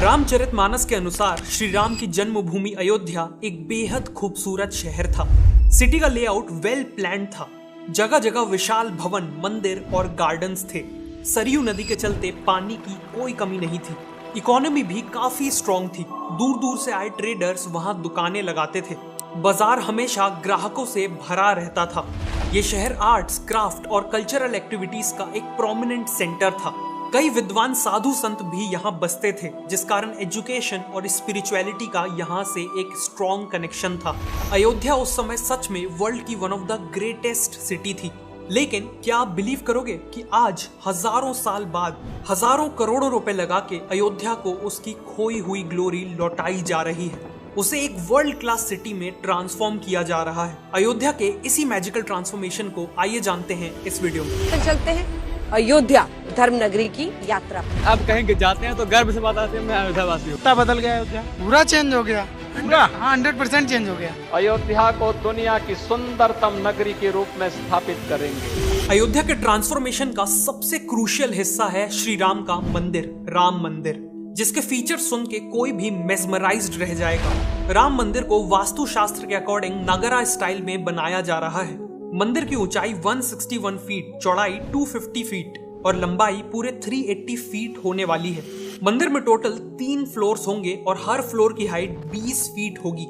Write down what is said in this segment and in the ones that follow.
रामचरितमानस के अनुसार श्री राम की जन्मभूमि अयोध्या एक बेहद खूबसूरत शहर था। सिटी का लेआउट वेल प्लान्ड था। जगह जगह विशाल भवन, मंदिर और गार्डन्स थे। सरयू नदी के चलते पानी की कोई कमी नहीं थी। इकोनॉमी भी काफी स्ट्रॉन्ग थी। दूर दूर से आए ट्रेडर्स वहां दुकानें लगाते थे। बाजार हमेशा ग्राहकों से भरा रहता था। ये शहर आर्ट्स, क्राफ्ट और कल्चरल एक्टिविटीज का एक प्रोमिनेंट सेंटर था। कई विद्वान साधु संत भी यहाँ बसते थे, जिस कारण एजुकेशन और स्पिरिचुअलिटी का यहाँ से एक स्ट्रॉन्ग कनेक्शन था। अयोध्या उस समय सच में वर्ल्ड की one of the greatest city थी। लेकिन क्या आप बिलीव करोगे कि आज हजारों साल बाद हजारों करोड़ों रुपए लगा के अयोध्या को उसकी खोई हुई ग्लोरी लौटाई जा रही है। उसे एक वर्ल्ड क्लास सिटी में ट्रांसफॉर्म किया जा रहा है। अयोध्या के इसी मैजिकल ट्रांसफॉर्मेशन को आइए जानते हैं इस वीडियो में। तो चलते हैं अयोध्या धर्म नगरी की यात्रा। अब कहीं जाते हैं तो गर्व से बताते हैं मैं अयोध्यावासी हूँ। कितना बदल गया अयोध्या, पूरा चेंज हो गया, पूरा 100% चेंज हो गया। अयोध्या को दुनिया की सुंदरतम नगरी के रूप में स्थापित करेंगे। अयोध्या के ट्रांसफॉर्मेशन का सबसे क्रूशियल हिस्सा है श्री राम का मंदिर, राम मंदिर, जिसके फीचर सुन के कोई भी मेस्मराइज्ड रह जाएगा। राम मंदिर को वास्तुशास्त्र के अकॉर्डिंग नगरा स्टाइल में बनाया जा रहा है। मंदिर की ऊंचाई 161 फीट, चौड़ाई 250 फीट और लंबाई पूरे 380 फीट होने वाली है। मंदिर में टोटल 3 फ्लोर्स होंगे और हर फ्लोर की हाइट 20 फीट होगी।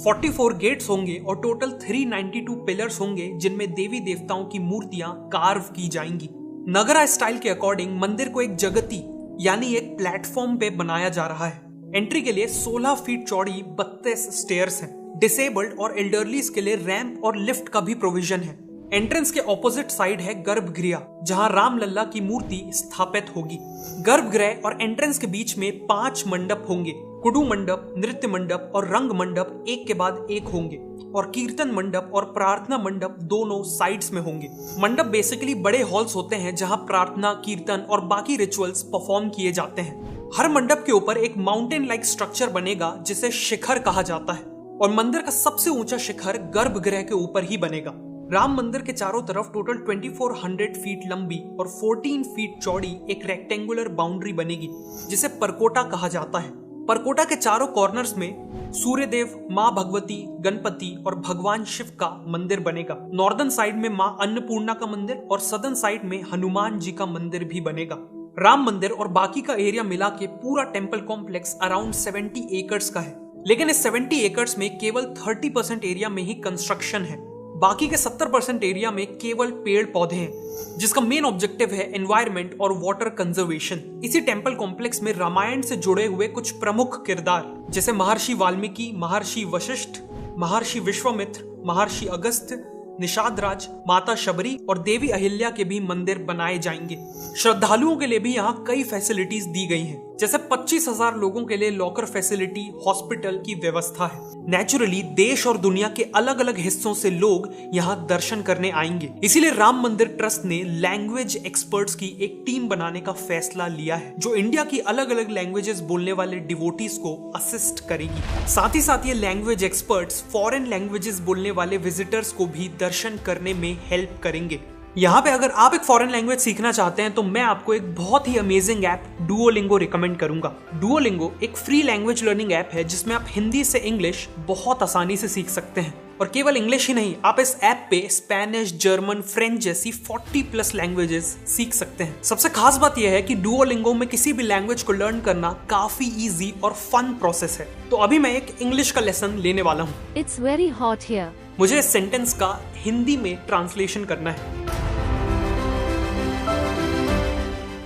44 गेट्स होंगे और टोटल 392 पिलर्स होंगे, जिनमें देवी देवताओं की मूर्तियां कार्व की जाएंगी। नगरा स्टाइल के अकॉर्डिंग मंदिर को एक जगती यानी एक प्लेटफॉर्म पे बनाया जा रहा है। एंट्री के लिए 16 फीट चौड़ी 32 स्टेयर्स हैं। डिसेबल्ड और एल्डरलीज के लिए रैंप और लिफ्ट का भी प्रोविजन है। एंट्रेंस के ऑपोजिट साइड है गर्भगृह, जहां राम लल्ला की मूर्ति स्थापित होगी। गर्भगृह और एंट्रेंस के बीच में 5 मंडप होंगे। कुडू मंडप, नृत्य मंडप और रंग मंडप एक के बाद एक होंगे और कीर्तन मंडप और प्रार्थना मंडप दोनों साइड्स में होंगे। मंडप बेसिकली बड़े हॉल्स होते हैं जहां प्रार्थना, कीर्तन और बाकी रिचुअल्स परफॉर्म किए जाते हैं। हर मंडप के ऊपर एक माउंटेन लाइक स्ट्रक्चर बनेगा जिसे शिखर कहा जाता है और मंदिर का सबसे ऊंचा शिखर गर्भगृह के ऊपर ही बनेगा। राम मंदिर के चारों तरफ टोटल 2400 फीट लंबी और 14 फीट चौड़ी एक रेक्टेंगुलर बाउंड्री बनेगी, जिसे परकोटा कहा जाता है। परकोटा के चारों कॉर्नर्स में सूर्यदेव, माँ भगवती, गणपति और भगवान शिव का मंदिर बनेगा। नॉर्दर्न साइड में माँ अन्नपूर्णा का मंदिर और सदर्न साइड में हनुमान जी का मंदिर भी बनेगा। राम मंदिर और बाकी का एरिया मिला के पूरा टेम्पल कॉम्प्लेक्स अराउंड 70 एकर्स का है। लेकिन इस 70 एकर्स में केवल 30% एरिया में ही कंस्ट्रक्शन है। बाकी के 70% एरिया में केवल पेड़ पौधे हैं, जिसका मेन ऑब्जेक्टिव है एनवायरनमेंट और वाटर कंजर्वेशन। इसी टेम्पल कॉम्प्लेक्स में रामायण से जुड़े हुए कुछ प्रमुख किरदार जैसे महर्षि वाल्मीकि, महर्षि वशिष्ठ, महर्षि विश्वामित्र, महर्षि अगस्त्य, निषाद राज, माता शबरी और देवी अहिल्या के भी मंदिर बनाए जाएंगे। श्रद्धालुओं के लिए भी यहाँ कई फैसिलिटीज दी गई हैं, जैसे 25,000 लोगों के लिए लॉकर फैसिलिटी, हॉस्पिटल की व्यवस्था है। नेचुरली देश और दुनिया के अलग अलग हिस्सों से लोग यहाँ दर्शन करने आएंगे। इसीलिए राम मंदिर ट्रस्ट ने लैंग्वेज एक्सपर्ट्स की एक टीम बनाने का फैसला लिया है, जो इंडिया की अलग अलग लैंग्वेजेस बोलने वाले डिवोटीज को असिस्ट करेगी। साथ ही साथ ये लैंग्वेज एक्सपर्ट्स फॉरेन लैंग्वेजेस बोलने वाले विजिटर्स को भी दर्शन करने में हेल्प करेंगे। यहाँ पे अगर आप एक फॉरेन लैंग्वेज सीखना चाहते हैं तो मैं आपको एक बहुत ही अमेजिंग ऐप डुओलिंगो रिकमेंड करूंगा। डुओलिंगो एक फ्री लैंग्वेज लर्निंग ऐप है, जिसमें आप हिंदी से इंग्लिश बहुत आसानी से सीख सकते हैं। और केवल इंग्लिश ही नहीं, आप इस ऐप पे स्पेनिश, जर्मन, फ्रेंच जैसी 40+ लैंग्वेजेस सीख सकते हैं। सबसे खास बात यह है कि डुओलिंगो में किसी भी लैंग्वेज को लर्न करना काफी इजी और फन प्रोसेस है। तो अभी मैं एक इंग्लिश का लेसन लेने वाला हूँ। It's very hot here. मुझे इस सेंटेंस का हिंदी में ट्रांसलेशन करना है।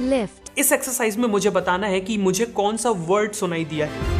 Lift. इस एक्सरसाइज में मुझे बताना है कि मुझे कौन सा वर्ड सुनाई दिया है।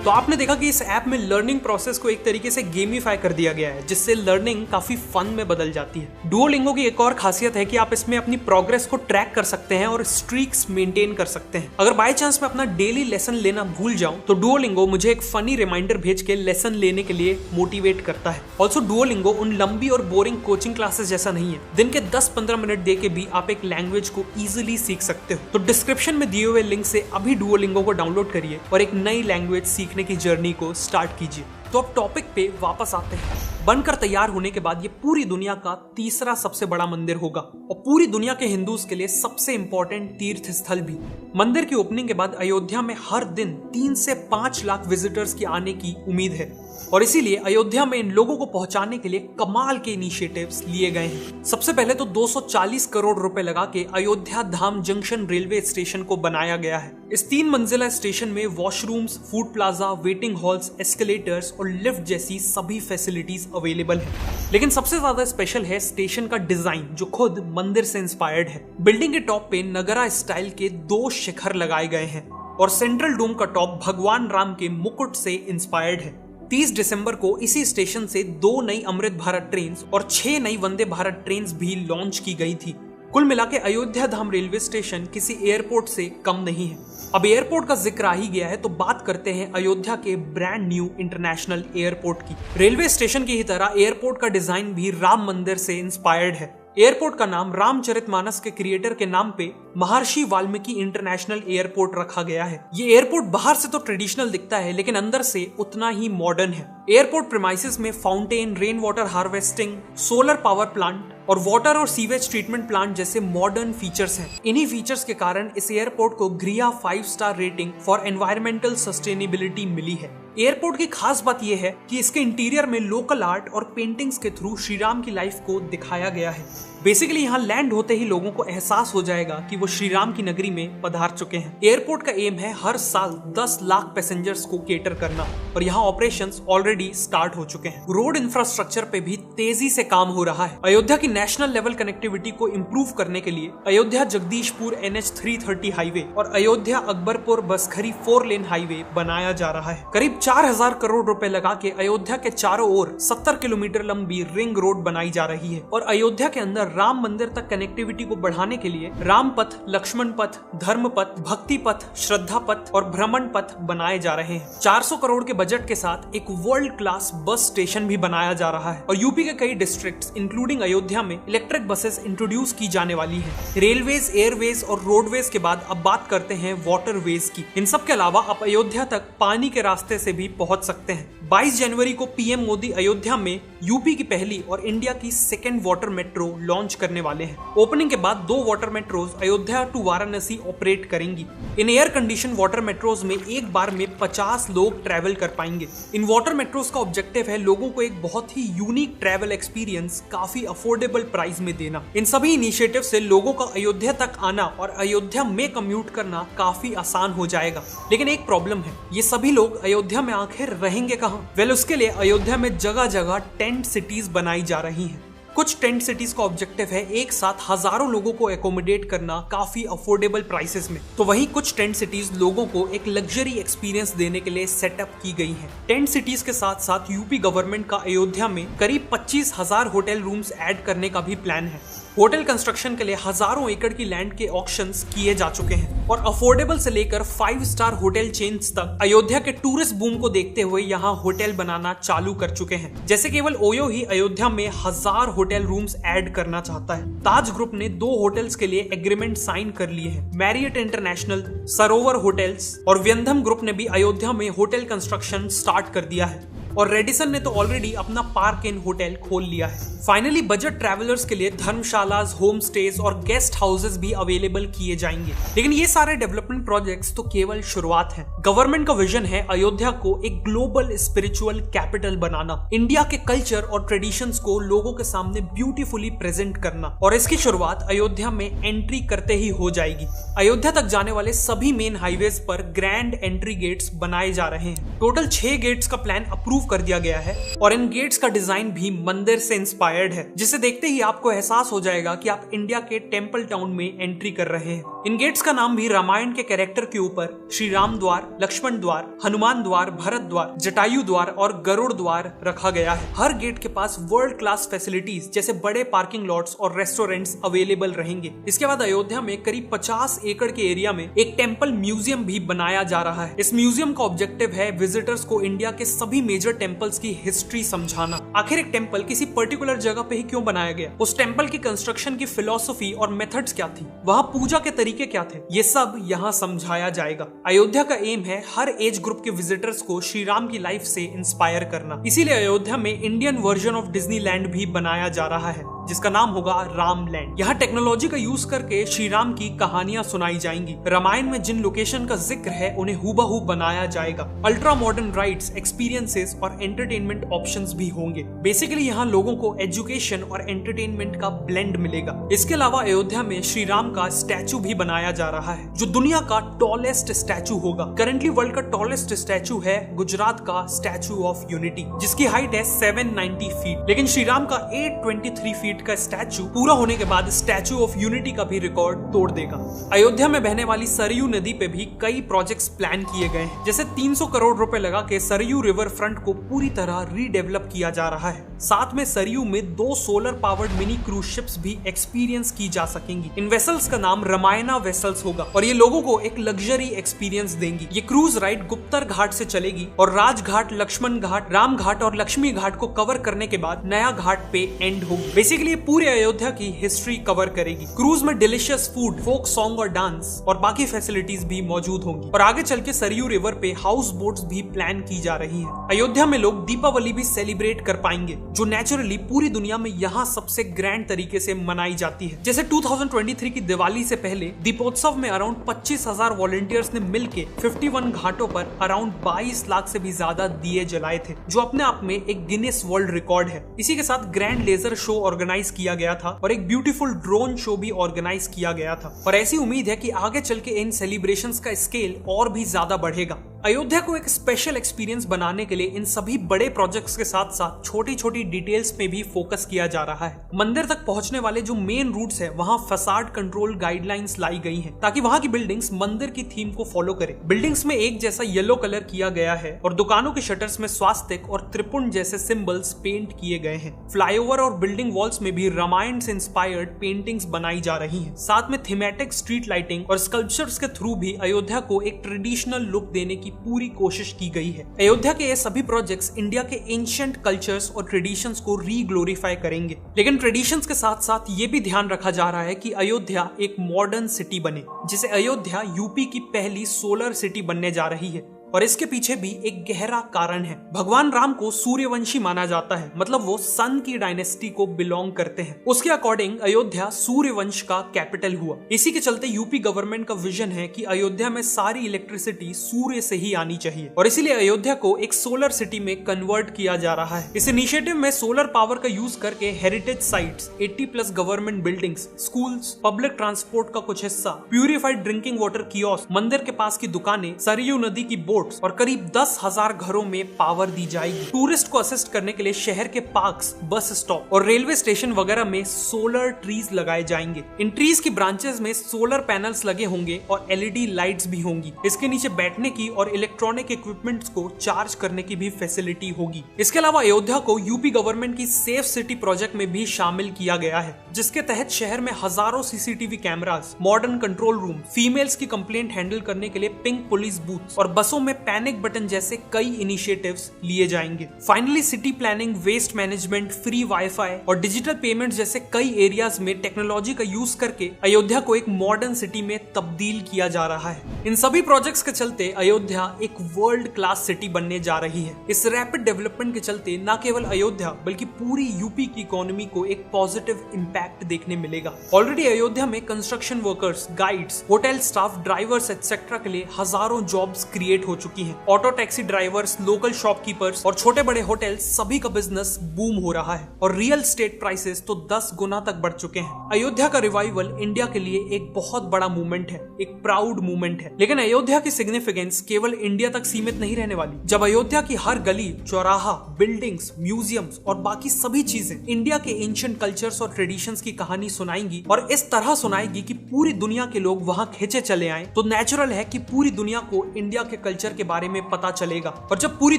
तो आपने देखा कि इस ऐप में लर्निंग प्रोसेस को एक तरीके से गेमिफाई कर दिया गया है, जिससे लर्निंग काफी फन में बदल जाती है। डुओलिंगो की एक और खासियत है कि आप इसमें अपनी प्रोग्रेस को ट्रैक कर सकते हैं और स्ट्रीक्स मेंटेन कर सकते हैं। अगर बाय चांस मैं अपना डेली लेसन लेना भूल जाऊं तो डुओलिंगो मुझे एक फनी रिमाइंडर भेज के लेसन लेने के लिए मोटिवेट करता है। ऑल्सो डुओलिंगो उन लंबी और बोरिंग कोचिंग क्लासेस जैसा नहीं है। दिन के 10-15 मिनट दे के भी आप एक लैंग्वेज को इजिली सीख सकते हो। तो डिस्क्रिप्शन में दिए हुए लिंक से अभी डुओलिंगो को डाउनलोड करिए और एक नई लैंग्वेज सीखने की जर्नी को स्टार्ट कीजिए। तो अब टॉपिक पे वापस आते हैं। बनकर तैयार होने के बाद ये पूरी दुनिया का तीसरा सबसे बड़ा मंदिर होगा और पूरी दुनिया के हिंदूज के लिए सबसे इंपॉर्टेंट तीर्थ स्थल भी। मंदिर की ओपनिंग के बाद अयोध्या में हर दिन 3 से 5 लाख विजिटर्स की आने की उम्मीद है और इसीलिए अयोध्या में इन लोगों को पहुंचाने के लिए कमाल के इनिशिएटिव्स लिए गए हैं। सबसे पहले तो 240 करोड़ रुपए लगा के अयोध्या धाम जंक्शन रेलवे स्टेशन को बनाया गया है। इस 3 मंजिला स्टेशन में washrooms, food plaza, waiting halls, escalators और लिफ्ट जैसी सभी फैसिलिटीज अवेलेबल है। लेकिन सबसे ज्यादा स्पेशल है स्टेशन का डिजाइन, जो खुद मंदिर से इंस्पायर्ड है। बिल्डिंग के टॉप पे नगरा स्टाइल के 2 शिखर लगाए गए हैं और सेंट्रल डोम का टॉप भगवान राम के मुकुट से इंस्पायर्ड है। 30 दिसंबर को इसी स्टेशन से 2 नई अमृत भारत ट्रेन और 6 नई वंदे भारत ट्रेन भी लॉन्च की गई थी। कुल मिला के अयोध्या धाम रेलवे स्टेशन किसी एयरपोर्ट से कम नहीं है। अब एयरपोर्ट का जिक्र आ ही गया है तो बात करते हैं अयोध्या के ब्रांड न्यू इंटरनेशनल एयरपोर्ट की। रेलवे स्टेशन की ही तरह एयरपोर्ट का डिजाइन भी राम मंदिर से इंस्पायर्ड है। एयरपोर्ट का नाम रामचरितमानस के क्रिएटर के नाम पे महर्षि वाल्मीकि इंटरनेशनल एयरपोर्ट रखा गया है। ये एयरपोर्ट बाहर से तो ट्रेडिशनल दिखता है लेकिन अंदर से उतना ही मॉडर्न है। एयरपोर्ट प्रीमाइसेस में fountain, rain water harvesting, solar power plant और वाटर और सीवेज ट्रीटमेंट प्लांट जैसे मॉडर्न फीचर्स हैं। इन्हीं फीचर्स के कारण इस एयरपोर्ट को ग्रिया 5 star rating for environmental sustainability मिली है। एयरपोर्ट की खास बात यह है कि इसके इंटीरियर में लोकल आर्ट और पेंटिंग्स के थ्रू श्री राम की लाइफ को दिखाया गया है। बेसिकली यहाँ लैंड होते ही लोगों को एहसास हो जाएगा कि वो श्री राम की नगरी में पधार चुके हैं। एयरपोर्ट का एम है हर साल 10 लाख पैसेंजर्स को केटर करना और यहाँ ऑपरेशंस ऑलरेडी स्टार्ट हो चुके हैं। रोड इंफ्रास्ट्रक्चर पे भी तेजी से काम हो रहा है। अयोध्या की नेशनल लेवल कनेक्टिविटी को इम्प्रूव करने के लिए अयोध्या जगदीशपुर NH 330 हाईवे और अयोध्या अकबरपुर बसखरी 4 लेन हाईवे बनाया जा रहा है। करीब 4000 करोड़ रुपए लगा के अयोध्या के चारों ओर 70 किलोमीटर लंबी रिंग रोड बनाई जा रही है और अयोध्या के अंदर राम मंदिर तक कनेक्टिविटी को बढ़ाने के लिए राम पथ, लक्ष्मण पथ, धर्म पथ, भक्ति पथ, श्रद्धा पथ और भ्रमण पथ बनाए जा रहे हैं। 400 करोड़ के बजट के साथ एक वर्ल्ड क्लास बस स्टेशन भी बनाया जा रहा है और यूपी के कई डिस्ट्रिक्ट्स इंक्लूडिंग अयोध्या में इलेक्ट्रिक बसेस इंट्रोड्यूस की जाने वाली है। रेलवेज, एयरवेज और रोडवेज के बाद अब बात करते हैं वाटरवेज की। इन सब के अलावा आप अयोध्या तक पानी के रास्ते से भी पहुंच सकते हैं। 22 जनवरी को पीएम मोदी अयोध्या में यूपी की पहली और इंडिया की 2nd वाटर मेट्रो लॉन्च करने वाले हैं। ओपनिंग के बाद 2 water metros Ayodhya to Varanasi operate करेंगी। इन एयर कंडीशन वाटर मेट्रोज में एक बार में 50 लोग ट्रैवल कर पाएंगे। इन वाटर मेट्रोज का ऑब्जेक्टिव है लोगों को एक बहुत ही यूनिक ट्रैवल एक्सपीरियंस काफी अफोर्डेबल प्राइस में देना। इन सभी इनिशिएटिव से लोगों का अयोध्या तक आना और अयोध्या में कम्यूट करना काफी आसान हो जाएगा। लेकिन एक प्रॉब्लम है, ये सभी लोग अयोध्या में आखिर रहेंगे कहाँ? उसके लिए अयोध्या में जगह जगह टेंट सिटीज बनाई जा रही हैं। कुछ टेंट सिटीज का ऑब्जेक्टिव है एक साथ हजारों लोगों को एकोमोडेट करना काफी अफोर्डेबल प्राइसेस में, तो वहीं कुछ टेंट सिटीज लोगों को एक लग्जरी एक्सपीरियंस देने के लिए सेटअप की गई हैं। टेंट सिटीज के साथ साथ यूपी गवर्नमेंट का अयोध्या में करीब 25,000 होटल रूम्स ऐड करने का भी प्लान है। होटल कंस्ट्रक्शन के लिए हजारों एकड़ की लैंड के ऑक्शंस किए जा चुके हैं और अफोर्डेबल से लेकर 5 स्टार होटल चेन्स तक अयोध्या के टूरिस्ट बूम को देखते हुए यहाँ होटल बनाना चालू कर चुके हैं। जैसे केवल ओयो ही अयोध्या में 1000 होटल रूम्स ऐड करना चाहता है। ताज ग्रुप ने 2 होटल्स के लिए एग्रीमेंट साइन कर लिए हैं। मैरियट इंटरनेशनल, सरोवर होटल्स और व्यंधम ग्रुप ने भी अयोध्या में होटल कंस्ट्रक्शन स्टार्ट कर दिया है और रेडिसन ने तो ऑलरेडी अपना पार्क इन होटल खोल लिया है। फाइनली बजट ट्रैवलर्स के लिए धर्मशालास, होम स्टेज और गेस्ट हाउसेस भी अवेलेबल किए जाएंगे। लेकिन ये सारे डेवलपमेंट प्रोजेक्ट्स तो केवल शुरुआत है। गवर्नमेंट का विजन है अयोध्या को एक ग्लोबल स्पिरिचुअल कैपिटल बनाना, इंडिया के कल्चर और ट्रेडिशंस को लोगों के सामने ब्यूटीफुली प्रेजेंट करना और इसकी शुरुआत अयोध्या में एंट्री करते ही हो जाएगी। अयोध्या तक जाने वाले सभी मेन हाईवेज पर ग्रैंड एंट्री गेट्स बनाए जा रहे हैं। टोटल 6 गेट्स का प्लान अप्रूव कर दिया गया है और इन गेट्स का डिजाइन भी मंदिर से इंस्पायर्ड है, जिसे देखते ही आपको एहसास हो जाएगा कि आप इंडिया के टेंपल टाउन में एंट्री कर रहे हैं। इन गेट्स का नाम भी रामायण के कैरेक्टर के ऊपर श्री राम द्वार, लक्ष्मण द्वार, हनुमान द्वार, भरत द्वार, जटायु द्वार और गरुड़ द्वार रखा गया है। हर गेट के पास वर्ल्ड क्लास फैसिलिटीज जैसे बड़े पार्किंग लॉट्स और रेस्टोरेंट्स अवेलेबल रहेंगे। इसके बाद अयोध्या में करीब 50 एकड़ के एरिया में एक टेंपल म्यूजियम भी बनाया जा रहा है। इस म्यूजियम का ऑब्जेक्टिव है विजिटर्स को इंडिया के सभी मेजर टेंपल्स की हिस्ट्री समझाना। आखिर एक टेंपल किसी पर्टिकुलर जगह पे ही क्यों बनाया गया, उस टेंपल की कंस्ट्रक्शन की फिलॉसफी और मेथड्स क्या थी, वहाँ पूजा के तरीके क्या थे, ये सब यहाँ समझाया जाएगा। अयोध्या का एम है हर एज ग्रुप के विजिटर्स को श्री राम की लाइफ से इंस्पायर करना। इसीलिए अयोध्या में इंडियन वर्जन ऑफ डिज्नीलैंड भी बनाया जा रहा है, जिसका नाम होगा राम लैंड। यहाँ टेक्नोलॉजी का यूज करके श्री राम की कहानियां सुनाई जाएंगी। रामायण में जिन लोकेशन का जिक्र है उन्हें हूबहू बनाया जाएगा। अल्ट्रा मॉडर्न राइड्स, एक्सपीरियंसेस और एंटरटेनमेंट ऑप्शंस भी होंगे। बेसिकली यहाँ लोगों को एजुकेशन और एंटरटेनमेंट का ब्लेंड मिलेगा। इसके अलावा अयोध्या में श्री राम का स्टैचू भी बनाया जा रहा है, जो दुनिया का टॉलेस्ट स्टैचू होगा। करंटली वर्ल्ड का टॉलेस्ट स्टैचू है गुजरात का स्टैचू ऑफ यूनिटी, जिसकी हाइट है 790 फीट। लेकिन श्री राम का 823 फीट का स्टैचू पूरा होने के बाद स्टैचू ऑफ यूनिटी का भी रिकॉर्ड तोड़ देगा। अयोध्या में बहने वाली सरयू नदी पे भी कई प्रोजेक्ट्स प्लान किए गए हैं। जैसे 300 करोड़ रुपए लगा के सरयू रिवर फ्रंट को पूरी तरह रीडेवलप किया जा रहा है। साथ में सरयू में 2 solar powered mini cruise ships भी एक्सपीरियंस की जा सकेंगी। इन वेसल्स का नाम रामायणा वेसल्स होगा और ये लोगों को एक लग्जरी एक्सपीरियंस देंगी। ये क्रूज राइड गुप्तर घाट से चलेगी और राजघाट, लक्ष्मण घाट, राम घाट और लक्ष्मी घाट को कवर करने के बाद नया घाट पे एंड होगी। बेसिकली पूरे अयोध्या की हिस्ट्री कवर करेगी। क्रूज में डिलीशियस फूड, फोक सॉन्ग और डांस और बाकी फैसिलिटीज भी मौजूद होंगी। और आगे चल के सरयू रिवर पे हाउस बोट्स भी प्लान की जा रही हैं। अयोध्या में लोग दीपावली भी सेलिब्रेट कर पाएंगे, जो नेचुरली पूरी दुनिया में यहाँ सबसे ग्रैंड तरीके से मनाई जाती है। जैसे 2023 की दिवाली से पहले दीपोत्सव में अराउंड 25,000 वॉलंटियर्स ने मिलके 51 घाटों पर अराउंड 22 लाख से भी ज्यादा दिए जलाए थे, जो अपने आप में एक गिनेस वर्ल्ड रिकॉर्ड है। इसी के साथ ग्रैंड लेजर शो ऑर्गेनाइज किया गया था और एक ब्यूटीफुल ड्रोन शो भी ऑर्गेनाइज किया गया था। और ऐसी उम्मीद है कि आगे चल के इन सेलिब्रेशंस का स्केल और भी ज्यादा बढ़ेगा। अयोध्या को एक स्पेशल एक्सपीरियंस बनाने के लिए इन सभी बड़े प्रोजेक्ट्स के साथ साथ छोटी छोटी डिटेल्स पे भी फोकस किया जा रहा है। मंदिर तक पहुंचने वाले जो मेन रूट्स है वहां फसाड कंट्रोल गाइडलाइंस लाई गई हैं, ताकि वहां की बिल्डिंग्स मंदिर की थीम को फॉलो करें। बिल्डिंग्स में एक जैसा येलो कलर किया गया है और दुकानों के शटर्स में स्वास्तिक और त्रिपुंड जैसे सिंबल्स पेंट किए गए हैं। फ्लाईओवर और बिल्डिंग वॉल्स में भी रामायण से इंस्पायर्ड पेंटिंग्स बनाई जा रही हैं। साथ में थीमेटिक स्ट्रीट लाइटिंग और स्कल्पचर्स के थ्रू भी अयोध्या को एक ट्रेडिशनल लुक देने की पूरी कोशिश की गई है। अयोध्या के ये सभी प्रोजेक्ट्स इंडिया के एंशिएंट कल्चर्स और ट्रेडिशंस को रीग्लोरीफाई करेंगे। लेकिन ट्रेडिशंस के साथ साथ ये भी ध्यान रखा जा रहा है कि अयोध्या एक मॉडर्न सिटी बने, जिसे अयोध्या यूपी की पहली सोलर सिटी बनने जा रही है। और इसके पीछे भी एक गहरा कारण है। भगवान राम को सूर्यवंशी माना जाता है, मतलब वो सन की डायनेस्टी को बिलोंग करते हैं। उसके अकॉर्डिंग अयोध्या सूर्यवंश का कैपिटल हुआ। इसी के चलते यूपी गवर्नमेंट का विजन है कि अयोध्या में सारी इलेक्ट्रिसिटी सूर्य से ही आनी चाहिए और इसीलिए अयोध्या को एक सोलर सिटी में कन्वर्ट किया जा रहा है। इस इनिशिएटिव में सोलर पावर का यूज करके heritage sites, 80+ government buildings, schools, public transport का कुछ हिस्सा, प्यूरिफाइड ड्रिंकिंग वाटर कियोस्क, मंदिर के पास की दुकानें, सरयू नदी की बोट और करीब 10,000 घरों में पावर दी जाएगी। टूरिस्ट को असिस्ट करने के लिए शहर के पार्क्स, बस स्टॉप और रेलवे स्टेशन वगैरह में सोलर ट्रीज लगाए जाएंगे। इन ट्रीज की ब्रांचेस में सोलर पैनल्स लगे होंगे और LED लाइट्स भी होंगी। इसके नीचे बैठने की और इलेक्ट्रॉनिक इक्विपमेंट्स को चार्ज करने की भी फैसिलिटी होगी। इसके अलावा अयोध्या को यूपी गवर्नमेंट की सेफ सिटी प्रोजेक्ट में भी शामिल किया गया है, जिसके तहत शहर में हजारों CCTV cameras, modern control room, females की कंप्लेंट हैंडल करने के लिए पिंक पुलिस बूथ और बसों में पैनिक बटन जैसे कई इनिशिएटिव्स लिए जाएंगे। Finally city planning, waste management, free wifi और डिजिटल पेमेंट जैसे कई एरियाज में टेक्नोलॉजी का यूज करके अयोध्या को एक मॉडर्न सिटी में तब्दील किया जा रहा है। इन सभी प्रोजेक्ट्स के चलते अयोध्या एक वर्ल्ड क्लास सिटी बनने जा रही है। इस रैपिड डेवलपमेंट के चलते न केवल अयोध्या बल्कि पूरी यूपी की इकोनॉमी को एक पॉजिटिव इम्पैक्ट देखने मिलेगा। ऑलरेडी अयोध्या में construction workers, guides, hotel staff, drivers etcetera के लिए हजारों जॉब्स क्रिएट हो चुकी हैं। Auto taxi drivers, local shopkeepers और छोटे बड़े होटल्स सभी का बिजनेस बूम हो रहा है और रियल स्टेट प्राइसेस तो 10 गुना तक बढ़ चुके हैं। अयोध्या का रिवाइवल इंडिया के लिए एक बहुत बड़ा मूवमेंट है, एक प्राउड मूवमेंट है। लेकिन अयोध्या की सिग्निफिकेंस केवल इंडिया तक सीमित नहीं रहने वाली। जब अयोध्या की हर गली, चौराहा, बिल्डिंग्स, म्यूजियम्स और बाकी सभी चीजें इंडिया के एंशिएंट कल्चर्स और ट्रेडिशंस की कहानी सुनाएंगी और इस तरह सुनाएगी कि पूरी दुनिया के लोग वहां खींचे चले आए, तो नेचुरल है कि पूरी दुनिया को इंडिया के कल्चर कल्चर के बारे में पता चलेगा। और जब पूरी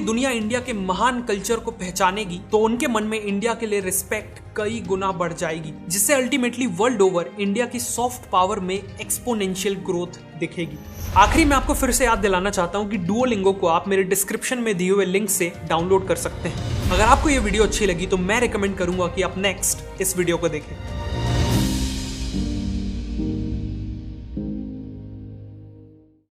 दुनिया इंडिया के महान कल्चर को पहचानेगी तो उनके मन में इंडिया के लिए रिस्पेक्ट कई गुना बढ़ जाएगी, जिससे अल्टीमेटली वर्ल्ड ओवर इंडिया की सॉफ्ट पावर में एक्सपोनेंशियल ग्रोथ दिखेगी। आखिरी में आपको फिर से याद दिलाना चाहता हूं कि डुओलिंगो को आप मेरे डिस्क्रिप्शन में दिए हुए लिंक से डाउनलोड कर सकते हैं। अगर आपको ये वीडियो अच्छी लगी तो मैं रिकमेंड करूंगा कि आप नेक्स्ट इस वीडियो को देखें।